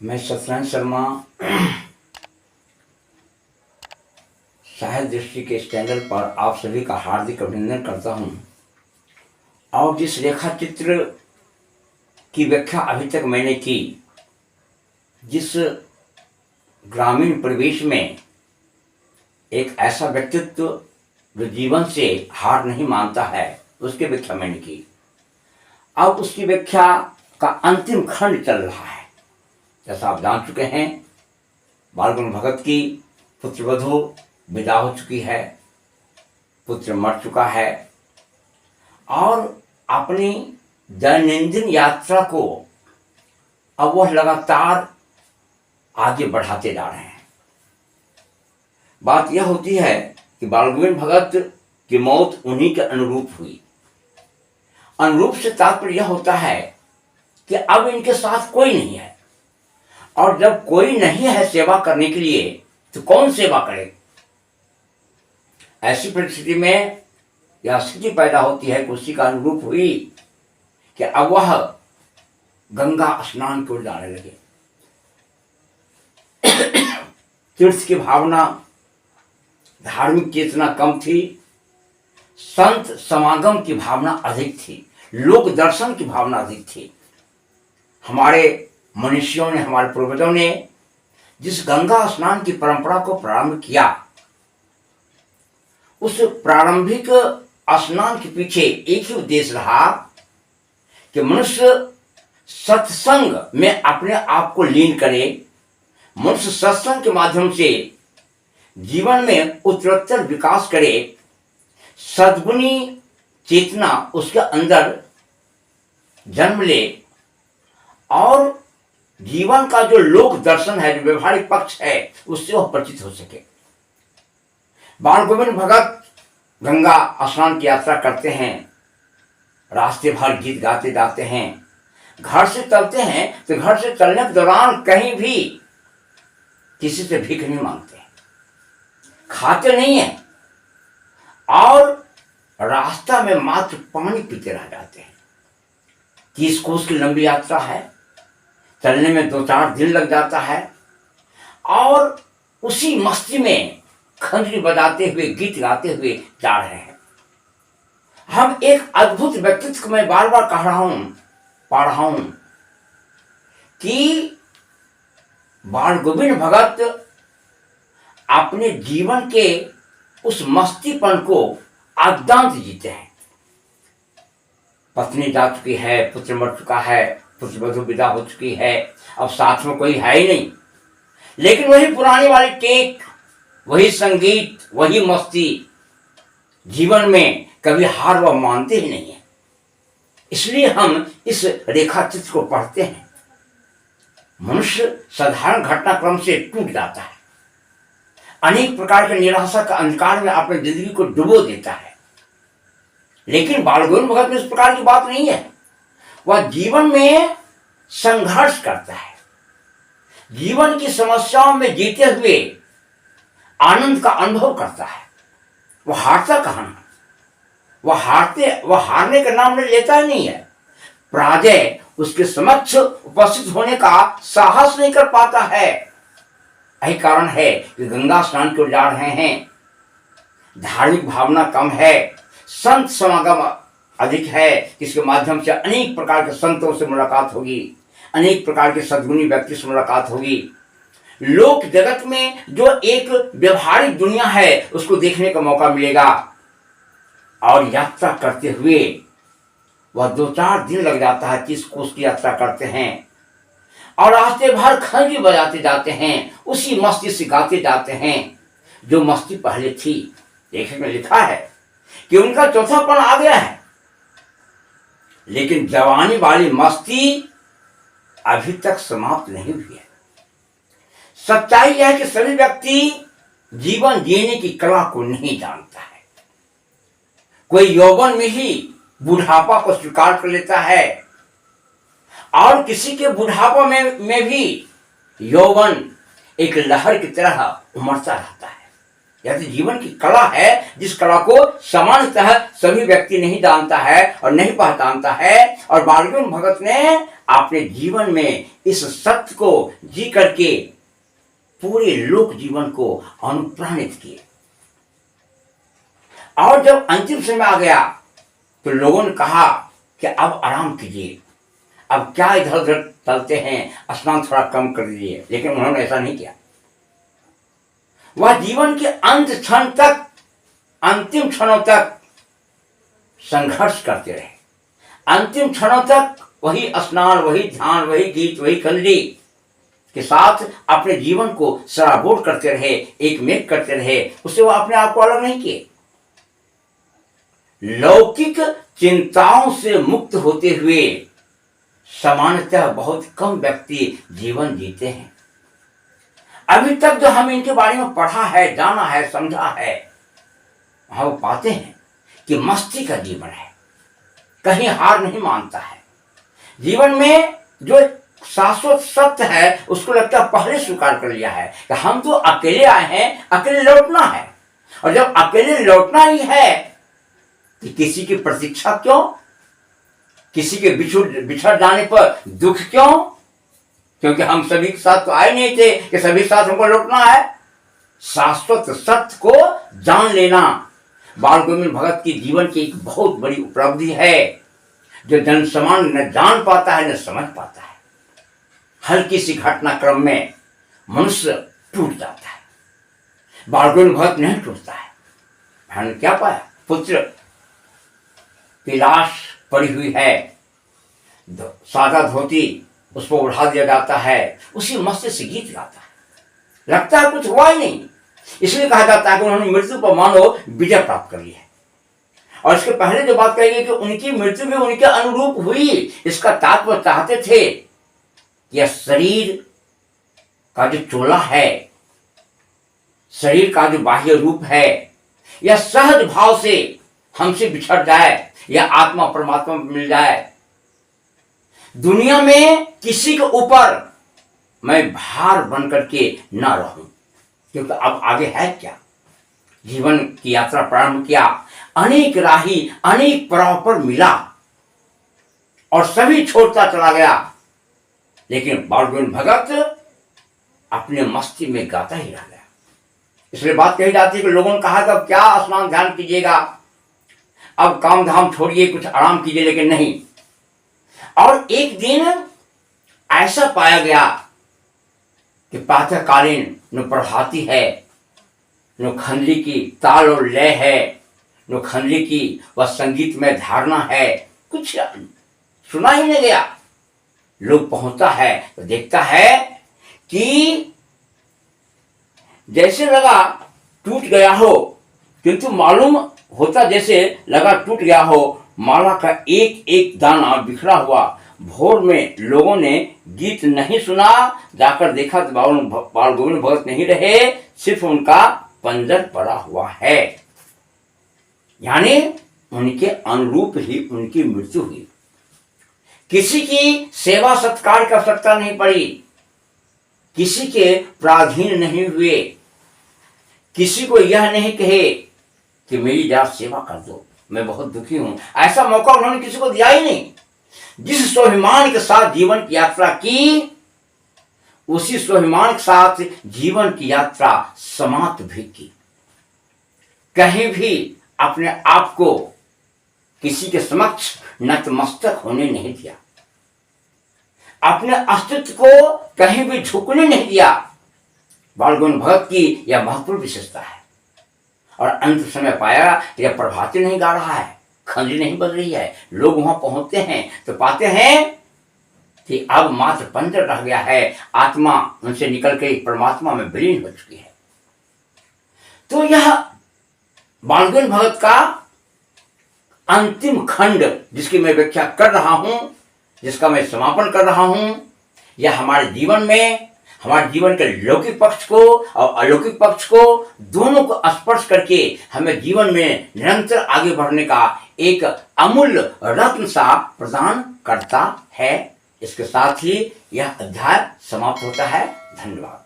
मैं सत्यनारायण शर्मा साहित्य दृष्टि के इस चैनल पर आप सभी का हार्दिक अभिनंदन करता हूं। और जिस रेखा चित्र की व्याख्या अभी तक मैंने की, जिस ग्रामीण परिवेश में एक ऐसा व्यक्तित्व जो जीवन से हार नहीं मानता है, उसकी व्याख्या मैंने की। अब उसकी व्याख्या का अंतिम खंड चल रहा है। जैसा आप जान चुके हैं, बाल गंगाधर भगत की पुत्रवधू विदा हो चुकी है, पुत्र मर चुका है और अपनी दैनंदिन यात्रा को अब वह लगातार आगे बढ़ाते जा रहे हैं। बात यह होती है कि बाल गंगाधर भगत की मौत उन्हीं के अनुरूप हुई। अनुरूप से तात्पर्य यह होता है कि अब इनके साथ कोई नहीं है, और जब कोई नहीं है सेवा करने के लिए तो कौन सेवा करे। ऐसी परिस्थिति में यह स्थिति पैदा होती है कि उसी का अनुरूप हुई कि अब वह गंगा स्नान की ओर जाने लगे। तीर्थ की भावना, धार्मिक चेतना कम थी, संत समागम की भावना अधिक थी, लोक दर्शन की भावना अधिक थी। हमारे मनुष्यों ने, हमारे पूर्वजों ने जिस गंगा स्नान की परंपरा को प्रारंभ किया, उस प्रारंभिक स्नान के पीछे एक ही उद्देश्य रहा कि मनुष्य सत्संग में अपने आप को लीन करे। मनुष्य सत्संग के माध्यम से जीवन में उत्तरोत्तर विकास करे, सद्गुणी चेतना उसके अंदर जन्म ले और जीवन का जो लोक दर्शन है, जो व्यवहारिक पक्ष है, उससे वह परिचित हो सके। बाल गोविंद भगत गंगा स्नान की यात्रा करते हैं, रास्ते भर गीत गाते जाते हैं, घर से चलते हैं तो घर से चलने के दौरान कहीं भी किसी से भीख नहीं मांगते, खाते नहीं है और रास्ता में मात्र पानी पीते रह जाते हैं। 30 कोस की लंबी यात्रा है, चलने में 2-4 दिन लग जाता है और उसी मस्ती में खंजरी बजाते हुए, गीत गाते हुए जा रहे हैं। हम एक अद्भुत व्यक्तित्व को मैं बार बार पा रहा हूं कि बाल गोविंद भगत अपने जीवन के उस मस्तीपन को आद्यांत जीते हैं। पत्नी जा चुकी है, पुत्र मर चुका है, पुत्रवधू विदा हो चुकी है, अब साथ में कोई है ही नहीं, लेकिन वही पुरानी वाली टेक, वही संगीत, वही मस्ती। जीवन में कभी हार वह मानते ही नहीं है। इसलिए हम इस रेखा चित्र को पढ़ते हैं। मनुष्य साधारण घटनाक्रम से टूट जाता है, अनेक प्रकार के निराशा का अंधकार में अपनी जिंदगी को डुबो देता है। लेकिन बाल गोविंद भगत में इस प्रकार की बात नहीं है। वह जीवन में संघर्ष करता है, जीवन की समस्याओं में जीते हुए आनंद का अनुभव करता है। वह हारता कहां है, वह हारने का नाम लेता ही नहीं है। पराजय उसके समक्ष उपस्थित होने का साहस नहीं कर पाता है। यही कारण है कि गंगा स्नान की ओर जा रहे हैं। धार्मिक भावना कम है, संत समागम अधिक है, जिसके माध्यम से अनेक प्रकार के संतों से मुलाकात होगी, अनेक प्रकार के सद्गुणी व्यक्ति से मुलाकात होगी। लोक जगत में जो एक व्यवहारिक दुनिया है, उसको देखने का मौका मिलेगा। और यात्रा करते हुए वह 2-4 दिन लग जाता है, 30 कोस की यात्रा करते हैं और रास्ते भर खंजरी बजाते जाते हैं, उसी मस्ती से गाते जाते हैं जो मस्ती पहले थी। लेखक में लिखा है कि उनका चौथापन आ गया है, लेकिन जवानी वाली मस्ती अभी तक समाप्त नहीं हुई है। सच्चाई यह है कि सभी व्यक्ति जीवन जीने की कला को नहीं जानता है। कोई यौवन में ही बुढ़ापा को स्वीकार कर लेता है और किसी के बुढ़ापा में भी यौवन एक लहर की तरह उमड़ता रहता है। यह तो जीवन की कला है, जिस कला को सामान्यतः सभी व्यक्ति नहीं जानता है और नहीं पहचानता है। और बालगुण भगत ने अपने जीवन में इस सत्य को जी करके पूरे लोक जीवन को अनुप्राणित किए। और जब अंतिम समय आ गया तो लोगों ने कहा कि अब आराम कीजिए, अब क्या इधर उधर चलते हैं, स्नान थोड़ा कम कर दीजिए। लेकिन उन्होंने ऐसा नहीं किया। वह जीवन के अंत क्षण तक, अंतिम क्षणों तक संघर्ष करते रहे। अंतिम क्षणों तक वही स्नान, वही ध्यान, वही गीत, वही कंजरी के साथ अपने जीवन को सराबोर करते रहे, एक मेक करते रहे। उससे वो अपने आप को अलग नहीं किए। लौकिक चिंताओं से मुक्त होते हुए सामान्यतः बहुत कम व्यक्ति जीवन जीते हैं। अभी तक जो हम इनके बारे में पढ़ा है, जाना है, समझा है, हम पाते हैं कि मस्ती का जीवन है, कहीं हार नहीं मानता है। जीवन में जो शाश्वत सत्य है उसको लगता है पहले स्वीकार कर लिया है कि हम तो अकेले आए हैं, अकेले लौटना है। और जब अकेले लौटना ही है कि किसी की प्रतीक्षा क्यों, किसी के बिछड़ जाने पर दुख क्यों? क्योंकि हम सभी के साथ तो आए नहीं थे कि सभी साथ हमको लौटना है। शाश्वत सत्य को जान लेना बाल गोविंद भगत की जीवन की एक बहुत बड़ी उपलब्धि है, जो जन सामान्य न जान पाता है न समझ पाता है। हल्की सी घटनाक्रम में मनुष्य टूट जाता है। बाल गोविंद भगत नहीं टूटता है। हमने क्या पाया? पुत्र की लाश पड़ी हुई है, सादा धोती उस पर उड़ा दिया जाता है, उसी मस्ती से गीत गाता है। लगता है कुछ हुआ ही नहीं। इसलिए कहा जाता है कि उन्होंने मृत्यु पर मानो विजय प्राप्त कर ली है। और इसके पहले जो बात कही गई कि उनकी मृत्यु भी उनके अनुरूप हुई, इसका तात्पर्य चाहते थे यह शरीर का जो चोला है, शरीर का जो बाह्य रूप है, यह सहज भाव से हमसे बिछड़ जाए, या आत्मा परमात्मा में मिल जाए। दुनिया में किसी के ऊपर मैं भार बन करके ना रहूं, क्योंकि अब आगे है क्या? जीवन की यात्रा प्रारंभ किया, अनेक राही अनेक पड़ाव पर मिला और सभी छोड़ता चला गया। लेकिन बाल गोविंद भगत अपने मस्ती में गाता ही रह गया। इसलिए बात कही जाती है कि लोगों ने कहा कि अब क्या स्नान ध्यान कीजिएगा, अब काम धाम छोड़िए, कुछ आराम कीजिए। लेकिन नहीं। और एक दिन ऐसा पाया गया कि प्रातःकालीन न प्रभाती है, न खंजरी की ताल और लय है, न खंजरी की वह संगीत में धारणा है, कुछ सुना ही नहीं गया। लोग पहुंचता है तो देखता है कि जैसे लगा टूट गया हो, किंतु मालूम होता जैसे लगा टूट गया हो। माला का एक एक दाना बिखरा हुआ। भोर में लोगों ने गीत नहीं सुना, जाकर देखा तो बाल गोविंद भगत नहीं रहे, सिर्फ उनका पंजर पड़ा हुआ है। यानी उनके अनुरूप ही उनकी मृत्यु हुई। किसी की सेवा सत्कार की आवश्यकता नहीं पड़ी, किसी के पराधीन नहीं हुए, किसी को यह नहीं कहे कि मेरी जरा सेवा कर दो, मैं बहुत दुखी हूं। ऐसा मौका उन्होंने किसी को दिया ही नहीं। जिस स्वाभिमान के साथ जीवन की यात्रा की, उसी स्वाभिमान के साथ जीवन की यात्रा समाप्त भी की। कहीं भी अपने आप को किसी के समक्ष नतमस्तक होने नहीं दिया, अपने अस्तित्व को कहीं भी झुकने नहीं दिया। बाल गोविंद भगत की यह महत्वपूर्ण विशेषता है। और अंत समय पाया यह प्रभाती नहीं गा रहा है, खंजरी नहीं बज रही है। लोग वहां पहुंचते हैं तो पाते हैं कि अब मात्र पंजर रह गया है, आत्मा उनसे निकल के परमात्मा में विलीन हो चुकी है। तो यह बाल गोविंद भगत का अंतिम खंड, जिसकी मैं व्याख्या कर रहा हूं, जिसका मैं समापन कर रहा हूं, यह हमारे जीवन में, हमारे जीवन के लौकिक पक्ष को और अलौकिक पक्ष को दोनों को स्पर्श करके हमें जीवन में निरंतर आगे बढ़ने का एक अमूल्य रत्न सा प्रदान करता है। इसके साथ ही यह अध्याय समाप्त होता है। धन्यवाद।